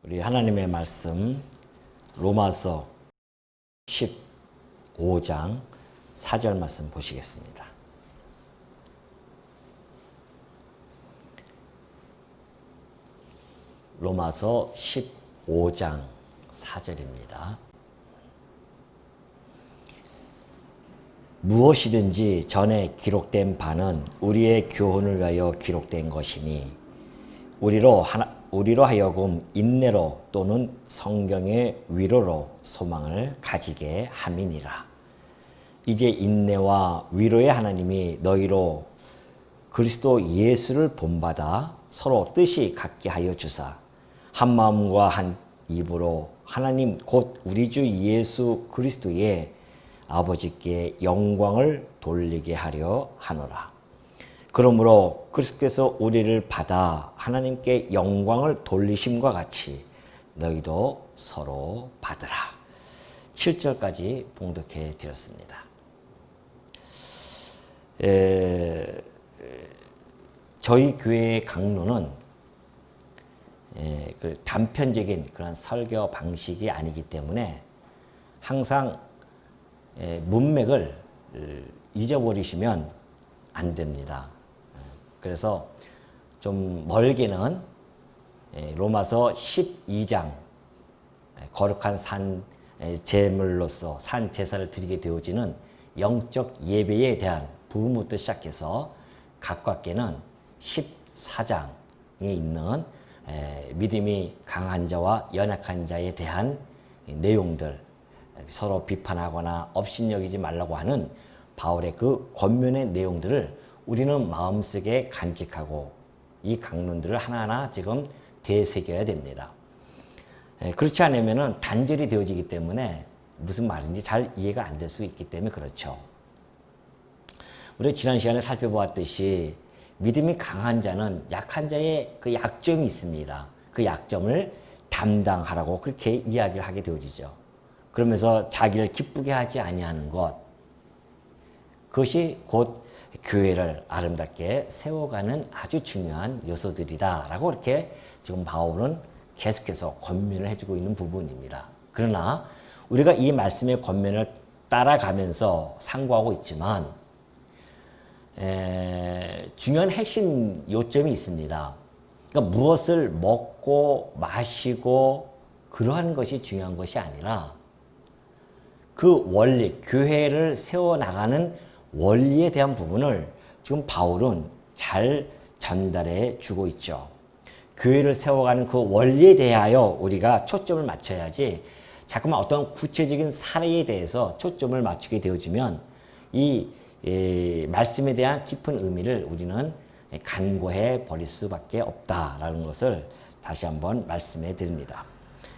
우리 하나님의 말씀 로마서 15장 4절 말씀 보시겠습니다. 로마서 15장 4절입니다. 무엇이든지 전에 기록된 바는 우리의 교훈을 위하여 기록된 것이니 우리로 하여금 인내로 또는 성경의 위로로 소망을 가지게 함이니라. 이제 인내와 위로의 하나님이 너희로 그리스도 예수를 본받아 서로 뜻이 같게 하여 주사 한 마음과 한 입으로 하나님 곧 우리 주 예수 그리스도의 아버지께 영광을 돌리게 하려 하노라. 그러므로 그리스도께서 우리를 받아 하나님께 영광을 돌리심과 같이 너희도 서로 받으라. 7절까지 봉독해 드렸습니다. 저희 교회의 강론은 단편적인 그런 설교 방식이 아니기 때문에 항상 문맥을 잊어버리시면 안 됩니다. 그래서 좀 멀게는 로마서 12장 거룩한 산 제물로서 산 제사를 드리게 되어지는 영적 예배에 대한 부분부터 시작해서 가깝게는 14장에 있는 믿음이 강한 자와 연약한 자에 대한 내용들, 서로 비판하거나 업신여기지 말라고 하는 바울의 그 권면의 내용들을 우리는 마음속에 간직하고 이 강론들을 하나하나 지금 되새겨야 됩니다. 그렇지 않으면 단절이 되어지기 때문에 무슨 말인지 잘 이해가 안 될 수 있기 때문에 그렇죠. 우리가 지난 시간에 살펴보았듯이 믿음이 강한 자는 약한 자의 그 약점이 있습니다. 그 약점을 담당하라고 그렇게 이야기를 하게 되어지죠. 그러면서 자기를 기쁘게 하지 아니하는 것, 그것이 곧 교회를 아름답게 세워가는 아주 중요한 요소들이다라고 이렇게 지금 바울은 계속해서 권면을 해주고 있는 부분입니다. 그러나 우리가 이 말씀의 권면을 따라가면서 상고하고 있지만 중요한 핵심 요점이 있습니다. 그러니까 무엇을 먹고 마시고 그러한 것이 중요한 것이 아니라 그 원리, 교회를 세워나가는 원리에 대한 부분을 지금 바울은 잘 전달해 주고 있죠. 교회를 세워가는 그 원리에 대하여 우리가 초점을 맞춰야지 자꾸만 어떤 구체적인 사례에 대해서 초점을 맞추게 되어지면 이 말씀에 대한 깊은 의미를 우리는 간과해 버릴 수밖에 없다라는 것을 다시 한번 말씀해 드립니다.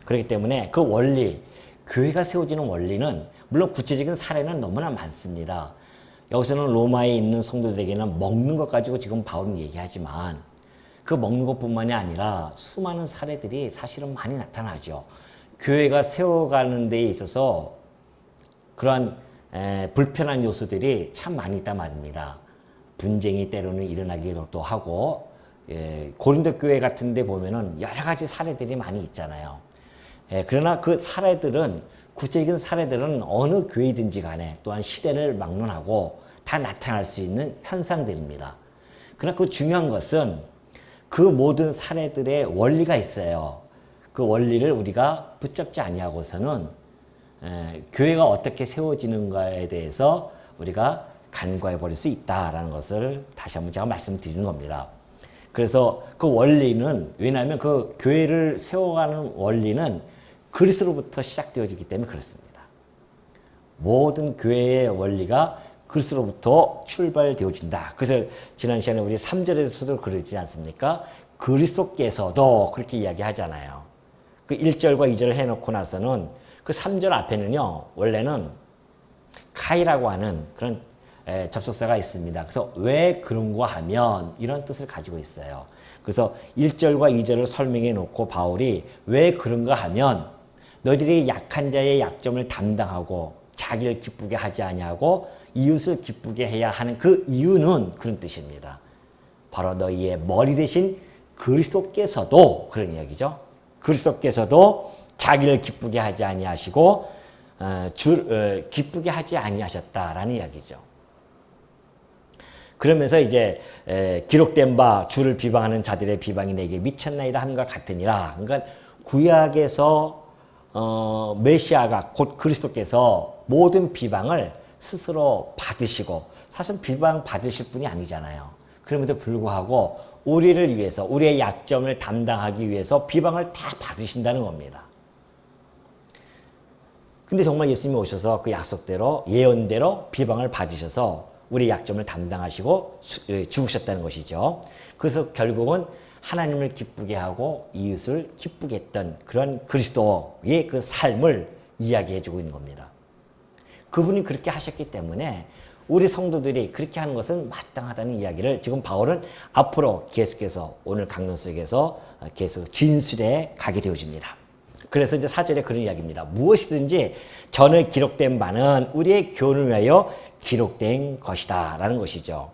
그렇기 때문에 그 원리, 교회가 세워지는 원리는 물론 구체적인 사례는 너무나 많습니다. 여기서는 로마에 있는 성도들에게는 먹는 것 가지고 지금 바울은 얘기하지만 그 먹는 것뿐만이 아니라 수많은 사례들이 사실은 많이 나타나죠. 교회가 세워가는 데에 있어서 그러한 불편한 요소들이 참 많이 있단 말입니다. 분쟁이 때로는 일어나기도 하고 고린도 교회 같은 데 보면은 여러 가지 사례들이 많이 있잖아요. 그러나 그 사례들은 구체적인 사례들은 어느 교회든지 간에 또한 시대를 막론하고 다 나타날 수 있는 현상들입니다. 그러나 그 중요한 것은 그 모든 사례들의 원리가 있어요. 그 원리를 우리가 붙잡지 아니하고서는 교회가 어떻게 세워지는가에 대해서 우리가 간과해 버릴 수 있다라는 것을 다시 한번 제가 말씀드리는 겁니다. 그래서 그 원리는 왜냐하면 그 교회를 세워가는 원리는 그리스도로부터 시작되어지기 때문에 그렇습니다. 모든 교회의 원리가 그리스도로부터 출발되어진다. 그래서 지난 시간에 우리 3절에서도 그러지 않습니까? 그리스도께서도 그렇게 이야기하잖아요. 그 1절과 2절을 해놓고 나서는 그 3절 앞에는요, 원래는 카이라고 하는 그런 접속사가 있습니다. 그래서 왜 그런가 하면 이런 뜻을 가지고 있어요. 그래서 1절과 2절을 설명해 놓고 바울이 왜 그런가 하면 너희들이 약한 자의 약점을 담당하고 자기를 기쁘게 하지 아니하고 이웃을 기쁘게 해야 하는 그 이유는 그런 뜻입니다. 바로 너희의 머리 대신 그리스도께서도 그런 이야기죠. 그리스도께서도 자기를 기쁘게 하지 아니하시고 기쁘게 하지 아니하셨다라는 이야기죠. 그러면서 이제 기록된 바 주를 비방하는 자들의 비방이 내게 미쳤나이다 함과 같으니라. 그러니까 구약에서 메시아가 곧 그리스도께서 모든 비방을 스스로 받으시고, 사실 비방 받으실 분이 아니잖아요. 그럼에도 불구하고 우리를 위해서, 우리의 약점을 담당하기 위해서 비방을 다 받으신다는 겁니다. 근데 정말 예수님이 오셔서 그 약속대로, 예언대로 비방을 받으셔서 우리의 약점을 담당하시고 죽으셨다는 것이죠. 그래서 결국은 하나님을 기쁘게 하고 이웃을 기쁘게 했던 그런 그리스도의 그 삶을 이야기해 주고 있는 겁니다. 그분이 그렇게 하셨기 때문에 우리 성도들이 그렇게 하는 것은 마땅하다는 이야기를 지금 바울은 앞으로 계속해서 오늘 강론 속에서 계속 진술해 가게 되어집니다. 그래서 이제 4절에 그런 이야기입니다. 무엇이든지 전에 기록된 바는 우리의 교훈을 위하여 기록된 것이다 라는 것이죠.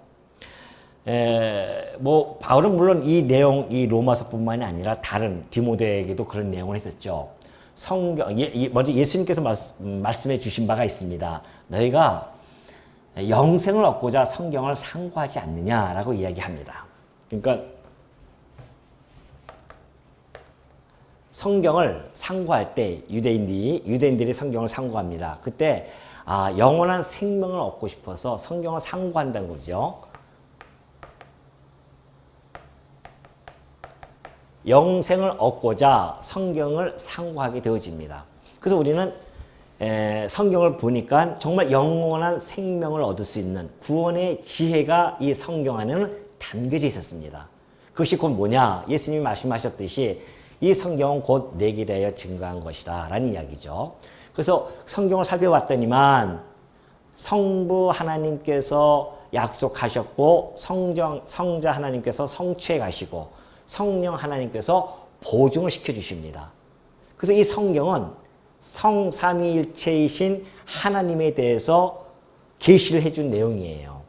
바울은 물론 이 내용, 이 로마서뿐만이 아니라 다른 디모데에게도 그런 내용을 했었죠. 성경, 먼저 예수님께서 말씀해 주신 바가 있습니다. 너희가 영생을 얻고자 성경을 상고하지 않느냐라고 이야기합니다. 그러니까 성경을 상고할 때 유대인들이 성경을 상고합니다. 그때 영원한 생명을 얻고 싶어서 성경을 상고한다는 거죠. 영생을 얻고자 성경을 상고하게 되어집니다. 그래서 우리는 성경을 보니까 정말 영원한 생명을 얻을 수 있는 구원의 지혜가 이 성경 안에는 담겨져 있었습니다. 그것이 곧 뭐냐? 예수님이 말씀하셨듯이 이 성경은 곧 내게 대하여 증거한 것이다 라는 이야기죠. 그래서 성경을 살펴봤더니만 성부 하나님께서 약속하셨고 성자 하나님께서 성취해 가시고 성령 하나님께서 보증을 시켜주십니다. 그래서 이 성경은 성삼위일체이신 하나님에 대해서 계시를 해준 내용이에요.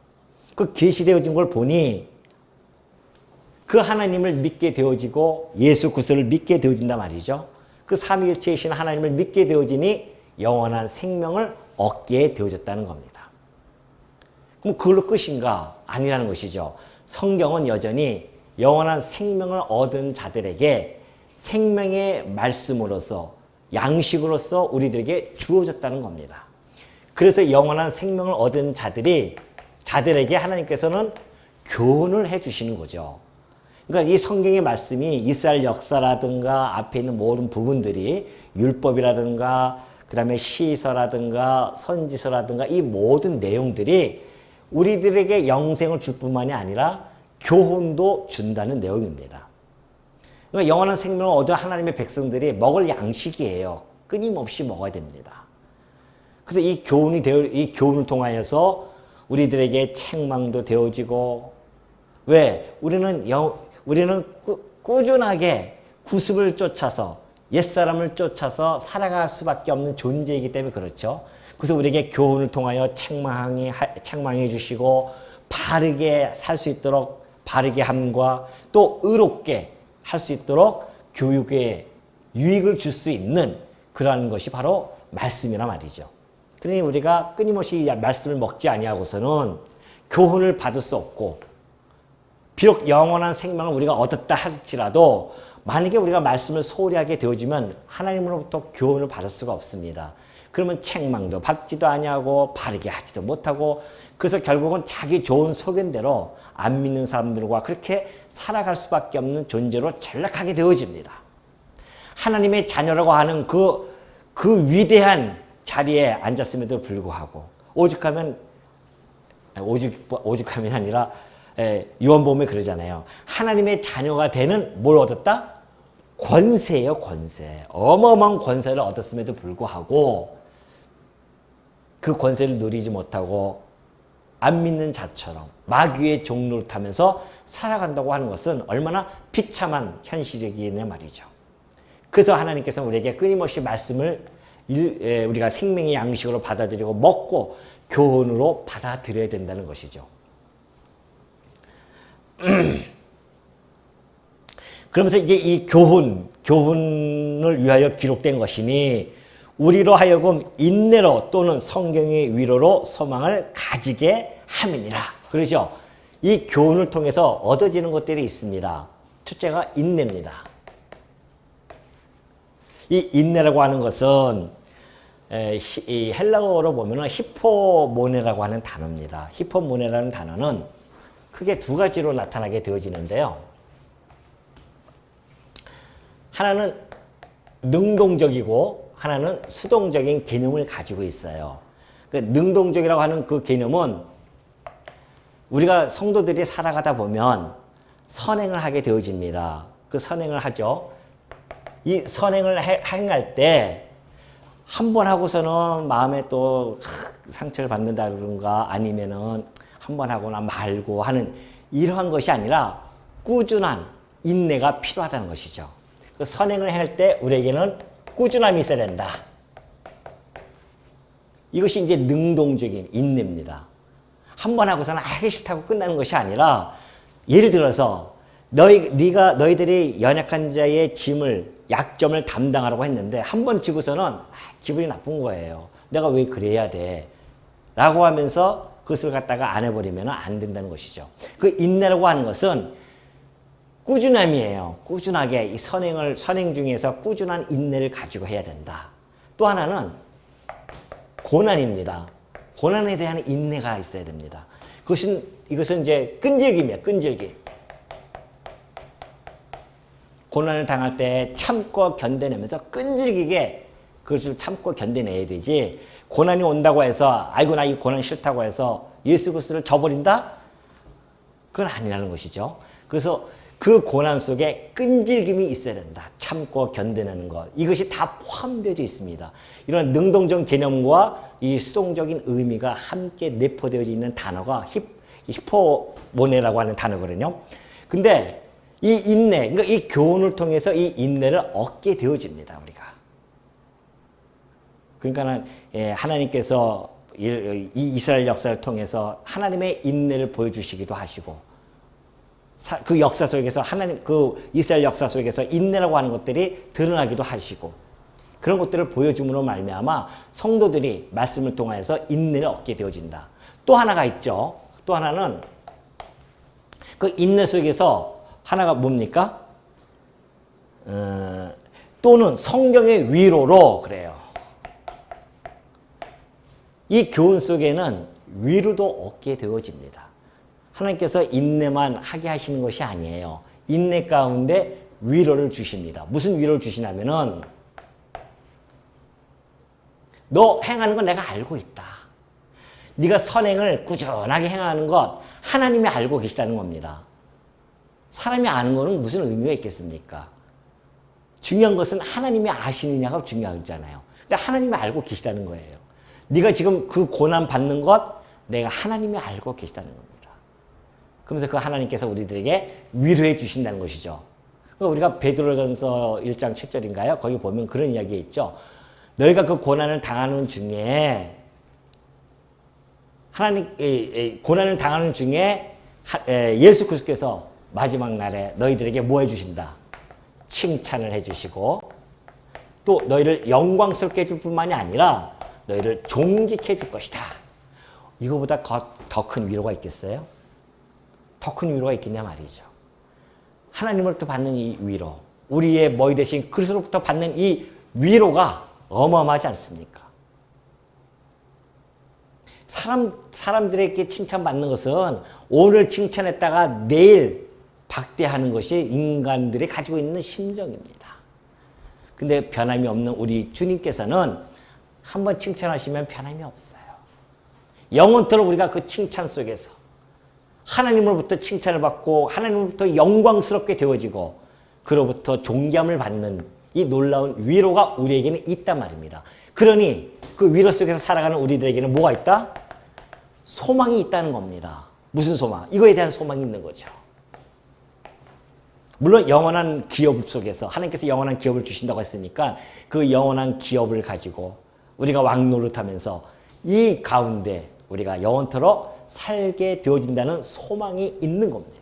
그 계시되어진 걸 보니 그 하나님을 믿게 되어지고 예수 그리스도를 믿게 되어진단 말이죠. 그 삼위일체이신 하나님을 믿게 되어지니 영원한 생명을 얻게 되어졌다는 겁니다. 그럼 그걸로 끝인가? 아니라는 것이죠. 성경은 여전히 영원한 생명을 얻은 자들에게 생명의 말씀으로서 양식으로서 우리들에게 주어졌다는 겁니다. 그래서 영원한 생명을 얻은 자들에게 하나님께서는 교훈을 해주시는 거죠. 그러니까 이 성경의 말씀이 이스라엘 역사라든가 앞에 있는 모든 부분들이 율법이라든가 그 다음에 시서라든가 선지서라든가 이 모든 내용들이 우리들에게 영생을 줄 뿐만이 아니라 교훈도 준다는 내용입니다. 그러니까 영원한 생명을 얻은 하나님의 백성들이 먹을 양식이에요. 끊임없이 먹어야 됩니다. 그래서 이 교훈을 통하여서 우리들에게 책망도 되어지고, 왜? 우리는 꾸준하게 구습을 쫓아서 옛사람을 쫓아서 살아갈 수밖에 없는 존재이기 때문에 그렇죠. 그래서 우리에게 교훈을 통하여 책망해 주시고 바르게 살 수 있도록 바르게 함과 또 의롭게 할 수 있도록 교육에 유익을 줄 수 있는 그러한 것이 바로 말씀이란 말이죠. 그러니 우리가 끊임없이 말씀을 먹지 아니하고서는 교훈을 받을 수 없고, 비록 영원한 생명을 우리가 얻었다 할지라도 만약에 우리가 말씀을 소홀히 하게 되어지면 하나님으로부터 교훈을 받을 수가 없습니다. 그러면 책망도 받지도 아니하고 바르게 하지도 못하고, 그래서 결국은 자기 좋은 소견대로 안 믿는 사람들과 그렇게 살아갈 수밖에 없는 존재로 전락하게 되어집니다. 하나님의 자녀라고 하는 그 위대한 자리에 앉았음에도 불구하고 오직하면 아니라 요한복음에 그러잖아요. 하나님의 자녀가 되는 뭘 얻었다? 권세예요, 권세. 어마어마한 권세를 얻었음에도 불구하고 그 권세를 누리지 못하고 안 믿는 자처럼 마귀의 종노릇하면서 살아간다고 하는 것은 얼마나 비참한 현실이기에 말이죠. 그래서 하나님께서는 우리에게 끊임없이 말씀을 우리가 생명의 양식으로 받아들이고 먹고 교훈으로 받아들여야 된다는 것이죠. 그러면서 이제 이 교훈을 위하여 기록된 것이니 우리로 하여금 인내로 또는 성경의 위로로 소망을 가지게 함이니라. 그러죠. 이 교훈을 통해서 얻어지는 것들이 있습니다. 첫째가 인내입니다. 이 인내라고 하는 것은 이 헬라어로 보면 히포모네라고 하는 단어입니다. 히포모네라는 단어는 크게 두 가지로 나타나게 되어지는데요. 하나는 능동적이고 하나는 수동적인 개념을 가지고 있어요. 그 능동적이라고 하는 그 개념은 우리가 성도들이 살아가다 보면 선행을 하게 되어집니다. 그 선행을 하죠. 이 선행을 행할 때 한 번 하고서는 마음에 또 상처를 받는다든가 아니면은 한 번 하거나 말고 하는 이러한 것이 아니라 꾸준한 인내가 필요하다는 것이죠. 그 선행을 할 때 우리에게는 꾸준함이 있어야 된다. 이것이 이제 능동적인 인내입니다. 한 번 하고서는 하기 싫다고 끝나는 것이 아니라 예를 들어서 너희들이 연약한 자의 짐을 약점을 담당하라고 했는데 한 번 지고서는 기분이 나쁜 거예요. 내가 왜 그래야 돼? 라고 하면서 그것을 갖다가 안 해버리면 안 된다는 것이죠. 그 인내라고 하는 것은 꾸준함이에요. 꾸준하게 이 선행 중에서 꾸준한 인내를 가지고 해야 된다. 또 하나는 고난입니다. 고난에 대한 인내가 있어야 됩니다. 이것은 이제 끈질김이에요. 끈질김. 고난을 당할 때 참고 견뎌내면서 끈질기게 그것을 참고 견뎌내야 되지, 고난이 온다고 해서 아이고 나 이 고난 싫다고 해서 예수 그리스도를 저버린다? 그건 아니라는 것이죠. 그래서 그 고난 속에 끈질김이 있어야 된다. 참고 견뎌내는 것. 이것이 다 포함되어 있습니다. 이런 능동적 개념과 이 수동적인 의미가 함께 내포되어 있는 단어가 히포모네라고 하는 단어거든요. 근데 이 인내, 그러니까 이 교훈을 통해서 이 인내를 얻게 되어집니다, 우리가. 그러니까는 하나님께서 이 이스라엘 역사를 통해서 하나님의 인내를 보여주시기도 하시고, 그 역사 속에서 그 이스라엘 역사 속에서 인내라고 하는 것들이 드러나기도 하시고, 그런 것들을 보여줌으로 말미암아 성도들이 말씀을 통해서 인내를 얻게 되어진다. 또 하나가 있죠. 또 하나는 그 인내 속에서 하나가 뭡니까? 또는 성경의 위로로 그래요. 이 교훈 속에는 위로도 얻게 되어집니다. 하나님께서 인내만 하게 하시는 것이 아니에요. 인내 가운데 위로를 주십니다. 무슨 위로를 주시냐면은 너 행하는 건 내가 알고 있다. 네가 선행을 꾸준하게 행하는 것 하나님이 알고 계시다는 겁니다. 사람이 아는 거는 무슨 의미가 있겠습니까? 중요한 것은 하나님이 아시느냐가 중요하잖아요. 근데 하나님이 알고 계시다는 거예요. 네가 지금 그 고난 받는 것 내가 하나님이 알고 계시다는 겁니다. 그러면서 그 하나님께서 우리들에게 위로해 주신다는 것이죠. 우리가 베드로전서 1장 7절인가요? 거기 보면 그런 이야기가 있죠. 너희가 그 고난을 당하는 중에 고난을 당하는 중에 예수 그리스도께서 마지막 날에 너희들에게 뭐 해주신다? 칭찬을 해주시고 또 너희를 영광스럽게 해줄 뿐만이 아니라 너희를 존귀케 해줄 것이다. 이거보다 더 큰 위로가 있겠어요? 더 큰 위로가 있겠냐 말이죠. 하나님으로부터 받는 이 위로, 우리의 머리 대신 그리스도로부터 받는 이 위로가 어마어마하지 않습니까? 사람들에게 칭찬받는 것은 오늘 칭찬했다가 내일 박대하는 것이 인간들이 가지고 있는 심정입니다. 근데 변함이 없는 우리 주님께서는 한번 칭찬하시면 변함이 없어요. 영원토록 우리가 그 칭찬 속에서 하나님으로부터 칭찬을 받고 하나님으로부터 영광스럽게 되어지고 그로부터 존귀함을 받는 이 놀라운 위로가 우리에게는 있단 말입니다. 그러니 그 위로 속에서 살아가는 우리들에게는 뭐가 있다? 소망이 있다는 겁니다. 무슨 소망? 이거에 대한 소망이 있는 거죠. 물론 영원한 기업 속에서 하나님께서 영원한 기업을 주신다고 했으니까 그 영원한 기업을 가지고 우리가 왕노릇하면서 이 가운데 우리가 영원토록 살게 되어진다는 소망이 있는 겁니다.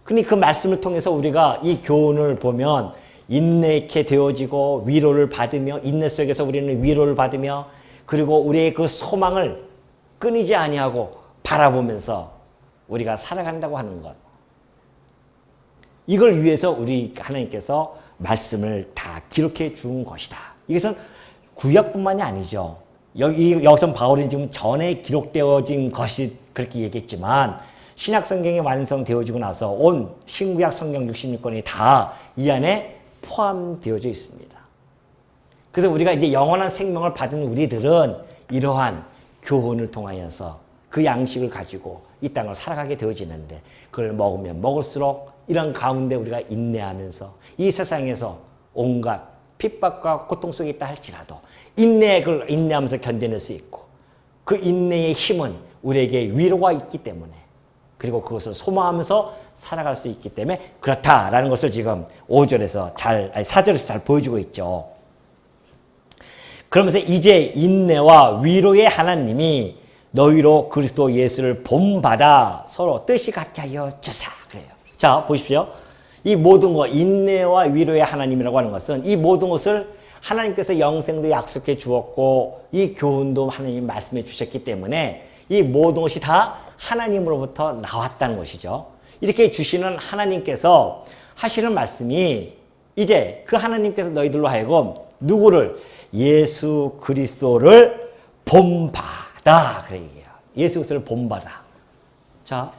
근데 그 말씀을 통해서 우리가 이 교훈을 보면 인내 있게 되어지고 위로를 받으며 인내 속에서 우리는 위로를 받으며 그리고 우리의 그 소망을 끊이지 아니하고 바라보면서 우리가 살아간다고 하는 것. 이걸 위해서 우리 하나님께서 말씀을 다 기록해 준 것이다. 이것은 구약뿐만이 아니죠. 여기서 바울이 지금 전에 기록되어진 것이 그렇게 얘기했지만 신약 성경이 완성되어지고 나서 온 신구약 성경 66권이 다 이 안에 포함되어져 있습니다. 그래서 우리가 이제 영원한 생명을 받은 우리들은 이러한 교훈을 통하여서 그 양식을 가지고 이 땅을 살아가게 되어지는데 그걸 먹으면 먹을수록 이런 가운데 우리가 인내하면서 이 세상에서 온갖 핍박과 고통 속에 있다 할지라도 그걸 인내하면서 견뎌낼 수 있고 그 인내의 힘은 우리에게 위로가 있기 때문에 그리고 그것을 소망하면서 살아갈 수 있기 때문에 그렇다라는 것을 지금 5절에서 4절에서 잘 보여주고 있죠. 그러면서 이제 인내와 위로의 하나님이 너희로 그리스도 예수를 본받아 서로 뜻이 같게 하여 주사 그래요. 자 보십시오. 이 모든 것 인내와 위로의 하나님이라고 하는 것은 이 모든 것을 하나님께서 영생도 약속해 주었고 이 교훈도 하나님 말씀해 주셨기 때문에 이 모든 것이 다 하나님으로부터 나왔다는 것이죠. 이렇게 주시는 하나님께서 하시는 말씀이 이제 그 하나님께서 너희들로 하여금 누구를 예수 그리스도를 본받아 그래 얘기해요. 예수 그리스도를 본받아. 자,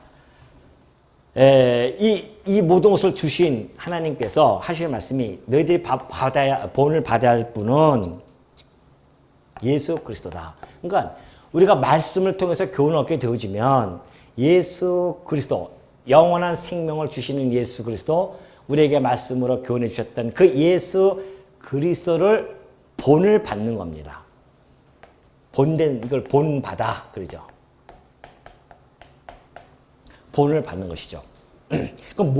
이 모든 것을 주신 하나님께서 하시는 말씀이 너희들이 본을 받아야 할 분은 예수 그리스도다. 그러니까 우리가 말씀을 통해서 교훈을 얻게 되어지면 예수 그리스도 영원한 생명을 주시는 예수 그리스도 우리에게 말씀으로 교훈해 주셨던 그 예수 그리스도를 본을 받는 겁니다. 이걸 본받아 그러죠. 본을 받는 것이죠. 그럼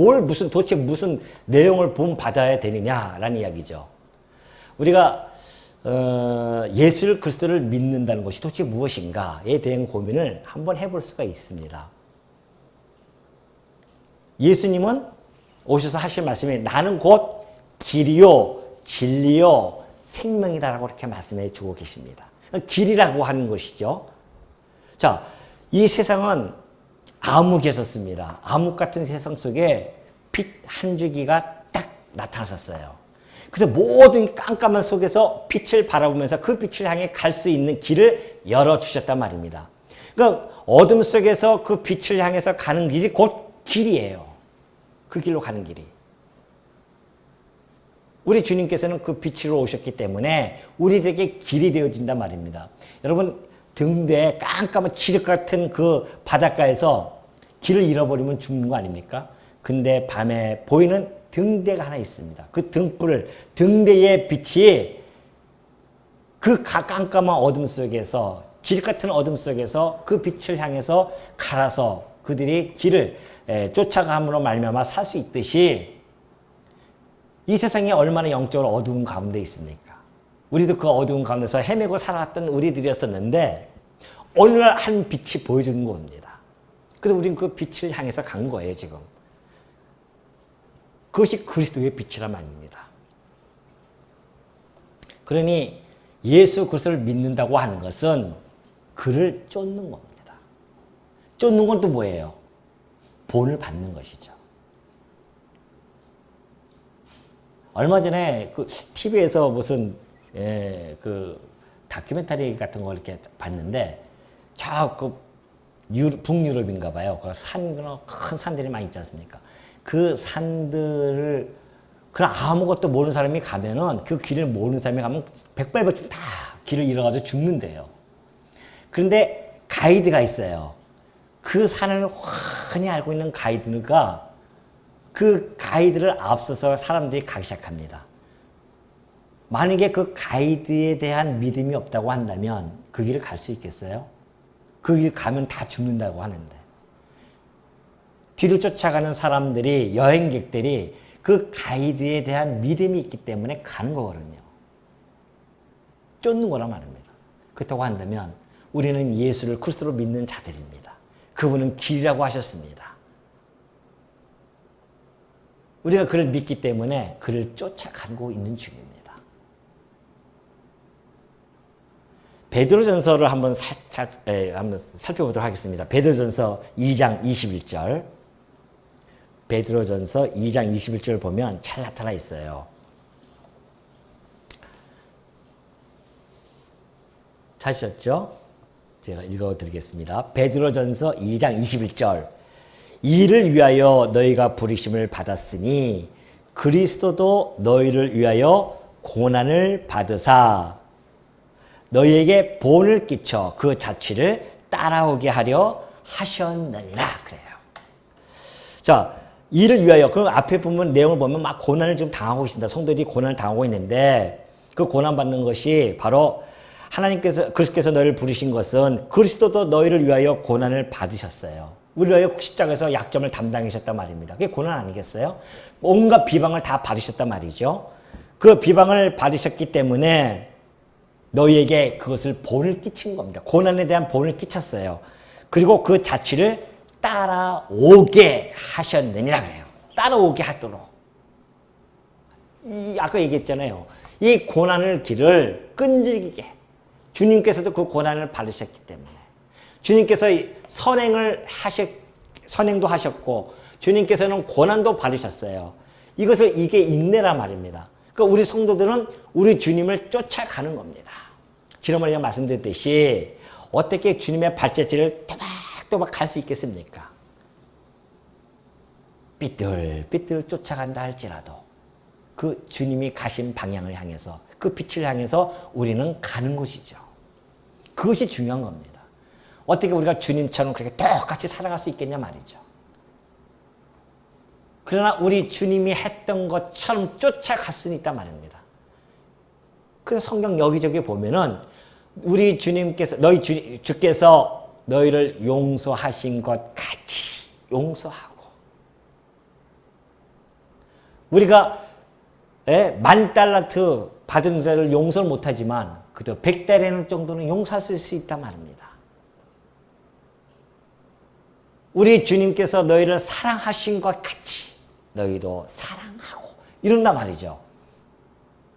도대체 무슨 내용을 본받아야 되느냐라는 이야기죠. 우리가 예수 그리스도를 믿는다는 것이 도대체 무엇인가에 대한 고민을 한번 해볼 수가 있습니다. 예수님은 오셔서 하실 말씀이 나는 곧 길이요 진리요 생명이다라고 이렇게 말씀해 주고 계십니다. 길이라고 하는 것이죠. 자, 이 세상은 암흑이었습니다. 암흑 같은 세상 속에 빛 한 줄기가 딱 나타났었어요. 그래서 모든 깜깜한 속에서 빛을 바라보면서 그 빛을 향해 갈 수 있는 길을 열어주셨단 말입니다. 그러니까 어둠 속에서 그 빛을 향해서 가는 길이 곧 길이에요. 그 길로 가는 길이. 우리 주님께서는 그 빛으로 오셨기 때문에 우리에게 길이 되어진단 말입니다. 여러분 등대에 깜깜한 칠흑 같은 그 바닷가에서 길을 잃어버리면 죽는 거 아닙니까? 근데 밤에 보이는 등대가 하나 있습니다. 그 등대의 빛이 그 깜깜한 어둠 속에서 칠흑 같은 어둠 속에서 그 빛을 향해서 갈아서 그들이 길을 쫓아감으로 말미암아 살 수 있듯이 이 세상이 얼마나 영적으로 어두운 가운데 있습니까? 우리도 그 어두운 가운데서 헤매고 살아왔던 우리들이었었는데 어느 날 한 빛이 보여주는 겁니다. 그래서 우리는 그 빛을 향해서 간 거예요, 지금. 그것이 그리스도의 빛이란 말입니다. 그러니 예수 그리스도를 믿는다고 하는 것은 그를 쫓는 겁니다. 쫓는 건 또 뭐예요? 본을 받는 것이죠. 얼마 전에 그 TV에서 무슨 그 다큐멘터리 같은 걸 이렇게 봤는데 저 그 북유럽인가 봐요. 그 큰 산들이 많이 있지 않습니까? 그 산들을 그냥 아무것도 모르는 사람이 가면은 그 길을 모르는 사람이 가면 백발백중 다 길을 잃어가지고 죽는데요. 그런데 가이드가 있어요. 그 산을 훤히 알고 있는 가이드가 그 가이드를 앞서서 사람들이 가기 시작합니다. 만약에 그 가이드에 대한 믿음이 없다고 한다면 그 길을 갈 수 있겠어요? 그 길 가면 다 죽는다고 하는데. 뒤를 쫓아가는 사람들이, 여행객들이 그 가이드에 대한 믿음이 있기 때문에 가는 거거든요. 쫓는 거란 말입니다. 그렇다고 한다면 우리는 예수를 그리스도로 믿는 자들입니다. 그분은 길이라고 하셨습니다. 우리가 그를 믿기 때문에 그를 쫓아가고 있는 중입니다. 베드로전서를 한번 살짝 한번 살펴보도록 하겠습니다. 베드로전서 2장 21절. 베드로전서 2장 21절 보면 잘 나타나 있어요. 찾으셨죠? 제가 읽어드리겠습니다. 베드로전서 2장 21절. 이를 위하여 너희가 부르심을 받았으니 그리스도도 너희를 위하여 고난을 받으사 너희에게 본을 끼쳐 그 자취를 따라오게 하려 하셨느니라 그래요. 자, 이를 위하여 그 앞에 보면 내용을 보면 막 고난을 지금 당하고 계신다. 성도들이 고난을 당하고 있는데 그 고난 받는 것이 바로 하나님께서 그리스도께서 너희를 부르신 것은 그리스도도 너희를 위하여 고난을 받으셨어요. 우리를 위하여 십자가에서 약점을 담당하셨단 말입니다. 그게 고난 아니겠어요? 온갖 비방을 다 받으셨단 말이죠. 그 비방을 받으셨기 때문에 너희에게 그것을 본을 끼친 겁니다. 고난에 대한 본을 끼쳤어요. 그리고 그 자취를 따라오게 하셨느니라 그래요. 따라오게 하도록. 아까 얘기했잖아요. 이 고난의 길을 끈질기게 주님께서도 그 고난을 받으셨기 때문에 주님께서 선행도 하셨고 주님께서는 고난도 받으셨어요. 이게 인내란 말입니다. 그러니까 우리 성도들은 우리 주님을 쫓아가는 겁니다. 지난번에 제가 말씀드렸듯이 어떻게 주님의 발자취를 또박또박 갈 수 있겠습니까? 삐뚤삐뚤 쫓아간다 할지라도 그 주님이 가신 방향을 향해서 그 빛을 향해서 우리는 가는 것이죠. 그것이 중요한 겁니다. 어떻게 우리가 주님처럼 그렇게 똑같이 살아갈 수 있겠냐 말이죠. 그러나 우리 주님이 했던 것처럼 쫓아갈 수는 있단 말입니다. 그래서 성경 여기저기 보면은 우리 주님께서 주께서 너희를 용서하신 것 같이 용서하고 우리가 10,000달란트 받은 자를 용서를 못하지만 그래도 100달러 정도는 용서할 수 있단 말입니다. 우리 주님께서 너희를 사랑하신 것 같이 너희도 사랑하고 이런단 말이죠.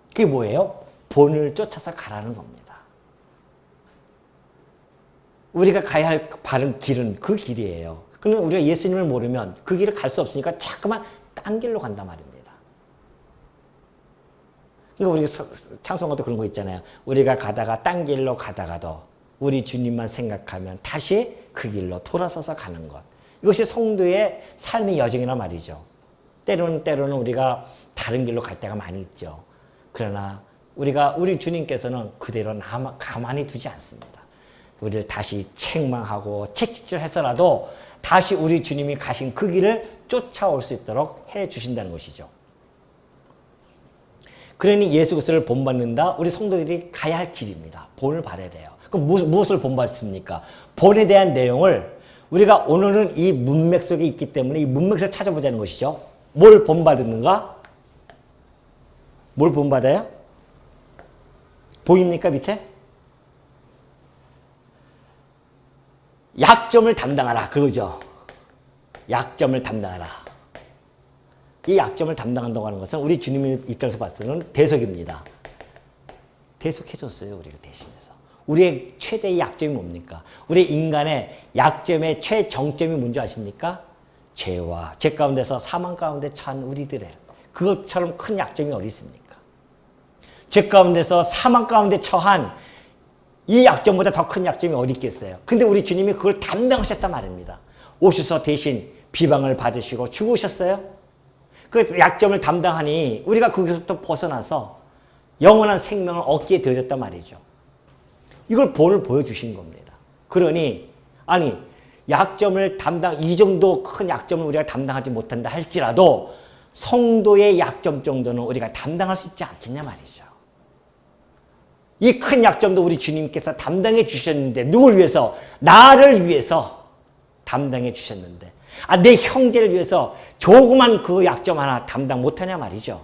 그게 뭐예요? 본을 쫓아서 가라는 겁니다. 우리가 가야 할 바른 길은 그 길이에요. 그러면 우리가 예수님을 모르면 그 길을 갈 수 없으니까 자꾸만 딴 길로 간단 말입니다. 그러니까 우리가 찬송가도 그런 거 있잖아요. 우리가 가다가 딴 길로 가다가도 우리 주님만 생각하면 다시 그 길로 돌아서서 가는 것. 이것이 성도의 삶의 여정이란 말이죠. 때로는 우리가 다른 길로 갈 때가 많이 있죠. 그러나 우리 주님께서는 그대로 가만히 두지 않습니다. 우리를 다시 책망하고 채찍질해서라도 다시 우리 주님이 가신 그 길을 쫓아올 수 있도록 해 주신다는 것이죠. 그러니 예수 그리스도를 본받는다. 우리 성도들이 가야 할 길입니다. 본을 받아야 돼요. 그럼 무엇을 본받습니까? 본에 대한 내용을 우리가 오늘은 이 문맥 속에 있기 때문에 이 문맥에서 찾아보자는 것이죠. 뭘 본받는가? 뭘 본받아요? 보입니까 밑에? 약점을 담당하라 그거죠. 약점을 담당하라. 이 약점을 담당한다고 하는 것은 우리 주님의 입장에서 봤을 때는 대속입니다. 대속해줬어요. 우리가 대신해서. 우리의 최대의 약점이 뭡니까? 우리 인간의 약점의 최정점이 뭔지 아십니까? 죄 가운데서 사망 가운데 처한 우리들의 그것처럼 큰 약점이 어디 있습니까? 죄 가운데서 사망 가운데 처한 이 약점보다 더 큰 약점이 어디 있겠어요? 근데 우리 주님이 그걸 담당하셨단 말입니다. 오셔서 대신 비방을 받으시고 죽으셨어요. 그 약점을 담당하니 우리가 거기서부터 벗어나서 영원한 생명을 얻게 되어졌단 말이죠. 이걸 본을 보여주신 겁니다. 그러니 약점을 이 정도 큰 약점을 우리가 담당하지 못한다 할지라도 성도의 약점 정도는 우리가 담당할 수 있지 않겠냐 말이죠. 이 큰 약점도 우리 주님께서 담당해 주셨는데 누굴 위해서? 나를 위해서 담당해 주셨는데 내 형제를 위해서 조그만 그 약점 하나 담당 못하냐 말이죠.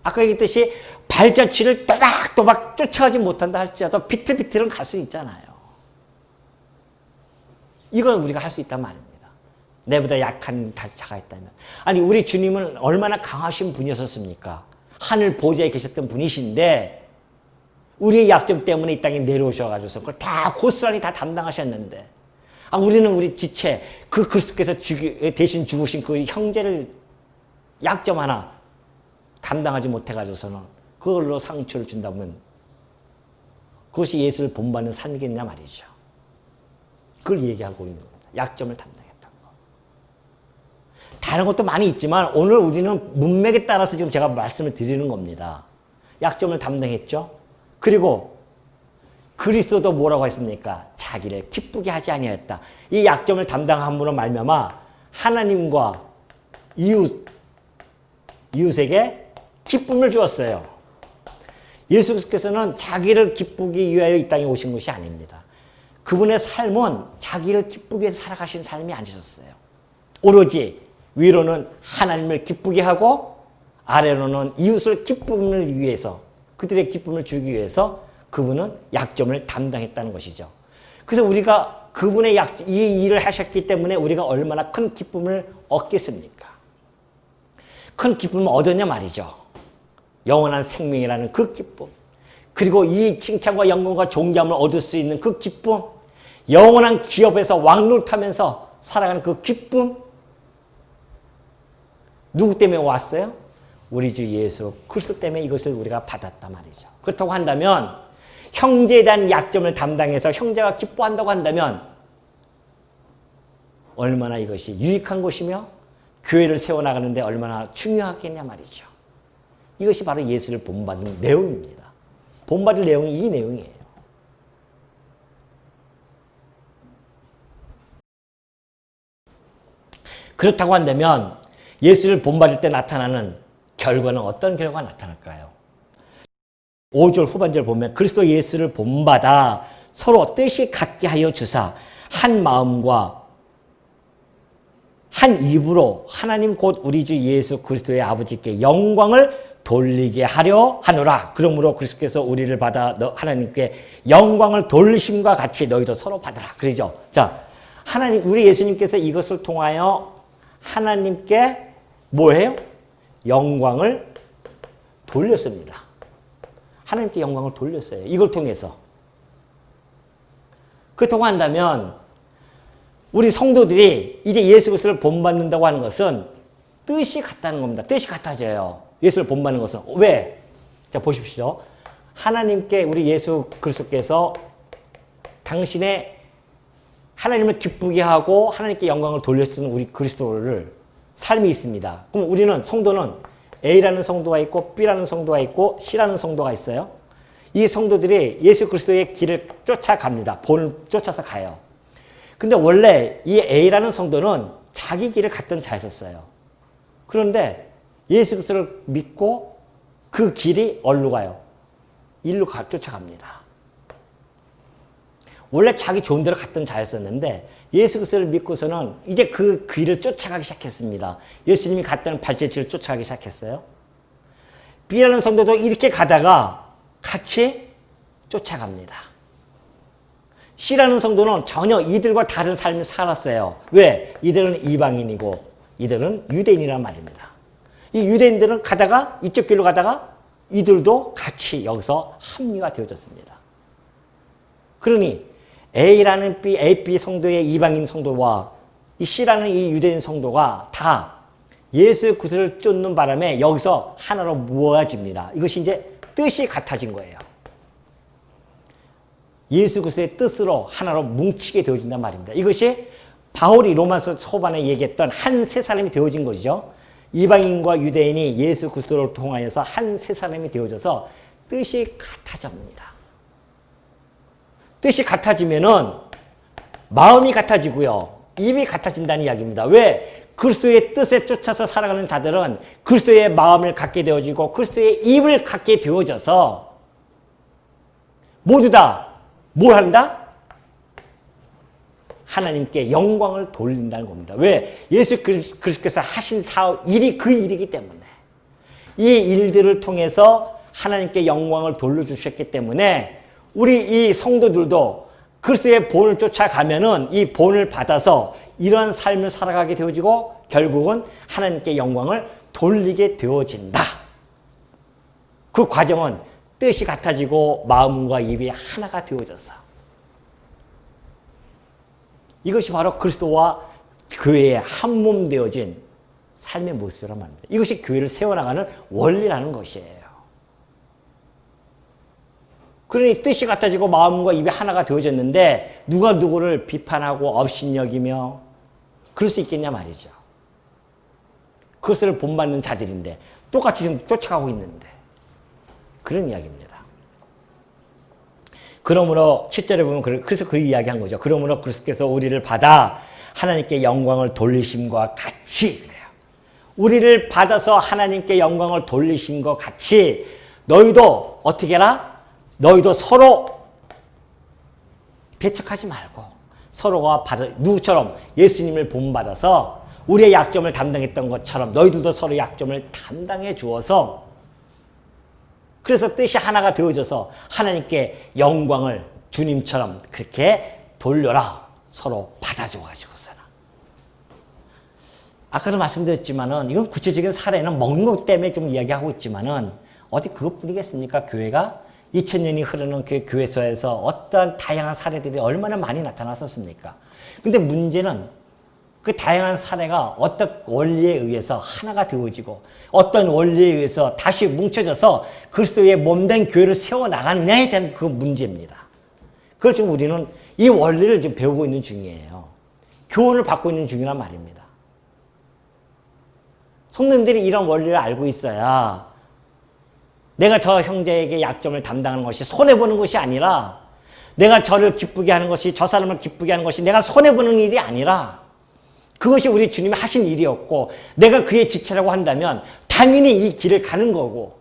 아까 얘기했듯이 발자취를 또박또박 쫓아가지 못한다 할지라도 비틀비틀은 갈 수 있잖아요. 이건 우리가 할 수 있단 말입니다. 내보다 약한 자가 있다면. 아니 우리 주님은 얼마나 강하신 분이었습니까? 하늘 보좌에 계셨던 분이신데 우리의 약점 때문에 이 땅에 내려오셔가지고서 그걸 다 고스란히 다 담당하셨는데 우리는 우리 지체 그 그리스도께서 대신 죽으신 그 형제를 약점 하나 담당하지 못해가지고서는 그걸로 상처를 준다면 그것이 예수를 본받는 삶이겠냐 말이죠. 그걸 얘기하고 있는 겁니다. 약점을 담당했던 거. 다른 것도 많이 있지만 오늘 우리는 문맥에 따라서 지금 제가 말씀을 드리는 겁니다. 약점을 담당했죠. 그리고 그리스도도 뭐라고 했습니까? 자기를 기쁘게 하지 아니하였다. 이 약점을 담당함으로 말미암아 하나님과 이웃에게 기쁨을 주었어요. 예수께서는 자기를 기쁘기 위하여 이 땅에 오신 것이 아닙니다. 그분의 삶은 자기를 기쁘게 해서 살아가신 삶이 아니셨어요. 오로지 위로는 하나님을 기쁘게 하고 아래로는 이웃을 기쁨을 위해서 그들의 기쁨을 주기 위해서 그분은 약점을 담당했다는 것이죠. 그래서 우리가 그분의 이 일을 하셨기 때문에 우리가 얼마나 큰 기쁨을 얻겠습니까? 큰 기쁨을 얻었냐 말이죠. 영원한 생명이라는 그 기쁨. 그리고 이 칭찬과 영광과 존귀함을 얻을 수 있는 그 기쁨. 영원한 기업에서 왕노릇하면서 살아가는 그 기쁨. 누구 때문에 왔어요? 우리 주 예수 그리스도 때문에 이것을 우리가 받았단 말이죠. 그렇다고 한다면 형제에 대한 약점을 담당해서 형제가 기뻐한다고 한다면 얼마나 이것이 유익한 것이며 교회를 세워나가는데 얼마나 중요하겠냐 말이죠. 이것이 바로 예수를 본받는 내용입니다. 본받을 내용이 이 내용이에요. 그렇다고 한다면 예수를 본받을 때 나타나는 결과는 어떤 결과가 나타날까요? 5절 후반절 보면 그리스도 예수를 본받아 서로 뜻이 같게 하여 주사 한 마음과 한 입으로 하나님 곧 우리 주 예수 그리스도의 아버지께 영광을 돌리게 하려 하노라. 그러므로 그리스도께서 우리를 받아 하나님께 영광을 돌리심과 같이 너희도 서로 받으라. 그러죠. 자, 하나님 우리 예수님께서 이것을 통하여 하나님께 뭐해요? 영광을 돌렸습니다. 하나님께 영광을 돌렸어요. 이걸 통해서. 그렇다고 한다면 우리 성도들이 이제 예수 그리스도를 본받는다고 하는 것은 뜻이 같다는 겁니다. 뜻이 같아져요. 예수를 본받는 것은. 왜? 자, 보십시오. 하나님께 우리 예수 그리스도께서 당신의 하나님을 기쁘게 하고 하나님께 영광을 돌려주는 우리 그리스도를 삶이 있습니다. 그럼 우리는 성도는 A라는 성도가 있고 B라는 성도가 있고 C라는 성도가 있어요. 이 성도들이 예수 그리스도의 길을 쫓아갑니다. 본을 쫓아서 가요. 근데 원래 이 A라는 성도는 자기 길을 갔던 자였었어요. 그런데 예수 그리스도를 믿고 그 길이 어디로 가요? 일로 쫓아갑니다. 원래 자기 좋은 데로 갔던 자였었는데 예수 그리스도를 믿고서는 이제 그 길을 쫓아가기 시작했습니다. 예수님이 갔다는 발자취를 쫓아가기 시작했어요. B라는 성도도 이렇게 가다가 같이 쫓아갑니다. C라는 성도는 전혀 이들과 다른 삶을 살았어요. 왜? 이들은 이방인이고 이들은 유대인이란 말입니다. 이 유대인들은 가다가 이쪽 길로 가다가 이들도 같이 여기서 합류가 되어졌습니다. 그러니 A라는 B 성도의 이방인 성도와 이 C라는 이 유대인 성도가 다 예수 그리스도를 쫓는 바람에 여기서 하나로 모아집니다. 이것이 이제 뜻이 같아진 거예요. 예수 그리스도의 뜻으로 하나로 뭉치게 되어진단 말입니다. 이것이 바울이 로마서 초반에 얘기했던 한 세 사람이 되어진 것이죠. 이방인과 유대인이 예수 그리스도를 통하여서 한 세 사람이 되어져서 뜻이 같아집니다. 뜻이 같아지면은 마음이 같아지고요. 입이 같아진다는 이야기입니다. 왜? 그리스도의 뜻에 쫓아서 살아가는 자들은 그리스도의 마음을 갖게 되어지고 그리스도의 입을 갖게 되어져서 모두 다 뭘 한다? 하나님께 영광을 돌린다는 겁니다. 왜? 예수 그리스도께서 하신 사업, 일이 그 일이기 때문에 이 일들을 통해서 하나님께 영광을 돌려주셨기 때문에 우리 이 성도들도 그리스도의 본을 쫓아가면은 이 본을 받아서 이러한 삶을 살아가게 되어지고 결국은 하나님께 영광을 돌리게 되어진다. 그 과정은 뜻이 같아지고 마음과 입이 하나가 되어져서 이것이 바로 그리스도와 교회의 한 몸 되어진 삶의 모습이란 말입니다. 이것이 교회를 세워나가는 원리라는 것이에요. 그러니 뜻이 같아지고 마음과 입이 하나가 되어졌는데 누가 누구를 비판하고 업신여기며 그럴 수 있겠냐 말이죠. 그것을 본받는 자들인데 똑같이 지금 쫓아가고 있는데 그런 이야기입니다. 그러므로 7절에 보면 그래서 그 이야기한 거죠. 그러므로 그리스도께서 우리를 받아 하나님께 영광을 돌리심과 같이 그래요. 우리를 받아서 하나님께 영광을 돌리신 것 같이 너희도 어떻게 해라? 너희도 서로 대척하지 말고 서로가 누구처럼 예수님을 본받아서 우리의 약점을 담당했던 것처럼 너희들도 서로 약점을 담당해 주어서 그래서 뜻이 하나가 되어져서 하나님께 영광을 주님처럼 그렇게 돌려라. 서로 받아줘가지고서는. 아까도 말씀드렸지만은 이건 구체적인 사례는 먹는 것 때문에 좀 이야기하고 있지만은 어디 그것뿐이겠습니까? 교회가 2000년이 흐르는 그 교회사에서 어떠한 다양한 사례들이 얼마나 많이 나타났었습니까? 근데 문제는 그 다양한 사례가 어떤 원리에 의해서 하나가 되어지고 어떤 원리에 의해서 다시 뭉쳐져서 그리스도의 몸된 교회를 세워나가느냐에 대한 그 문제입니다. 그걸 지금 우리는 이 원리를 지금 배우고 있는 중이에요. 교훈을 받고 있는 중이란 말입니다. 성도님들이 이런 원리를 알고 있어야 내가 저 형제에게 약점을 담당하는 것이 손해보는 것이 아니라 내가 저를 기쁘게 하는 것이 저 사람을 기쁘게 하는 것이 내가 손해보는 일이 아니라 그것이 우리 주님이 하신 일이었고 내가 그의 지체라고 한다면 당연히 이 길을 가는 거고